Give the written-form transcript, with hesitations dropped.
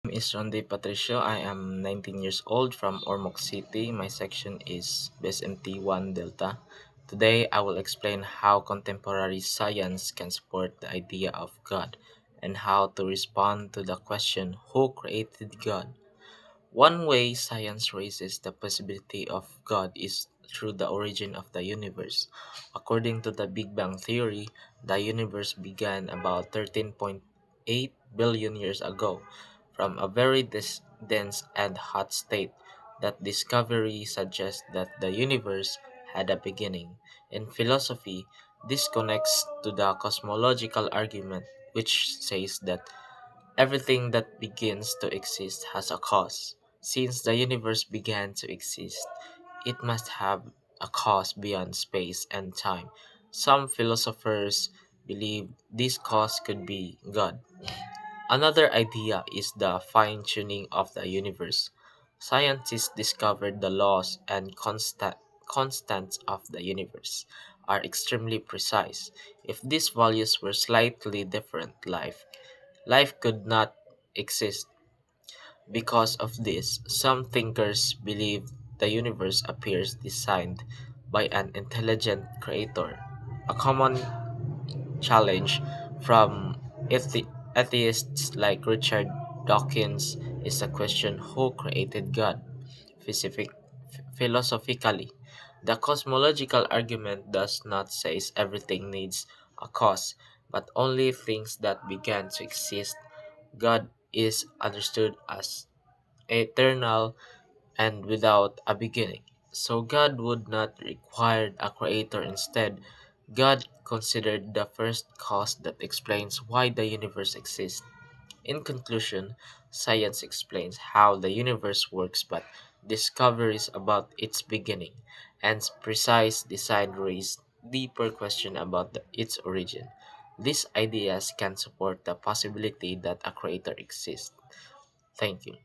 Name is Ronde Patricio. I am 19 years old from Ormoc City. My section is BSMT 1 Delta. Today, I will explain how contemporary science can support the idea of God and how to respond to the question, who created God? One way science raises the possibility of God is through the origin of the universe. According to the Big Bang Theory, the universe began about 13.8 billion years ago from a very dense and hot state. That discovery suggests that the universe had a beginning. In philosophy, this connects to the cosmological argument, which says that everything that begins to exist has a cause. Since the universe began to exist, it must have a cause beyond space and time. Some philosophers believe this cause could be God. Another idea is the fine tuning of the universe. Scientists discovered the laws and constants of the universe are extremely precise. If these values were slightly different, life could not exist. Because of this, some thinkers believe the universe appears designed by an intelligent creator. A common challenge from atheists like Richard Dawkins is the question, who created God? Specific, Philosophically, the cosmological argument does not say everything needs a cause, but only things that began to exist. God is understood as eternal and without a beginning. So God would not require a creator. Instead, God considered the first cause that explains why the universe exists. In conclusion, science explains how the universe works, but discoveries about its beginning and precise design raise deeper questions about its origin. These ideas can support the possibility that a creator exists. Thank you.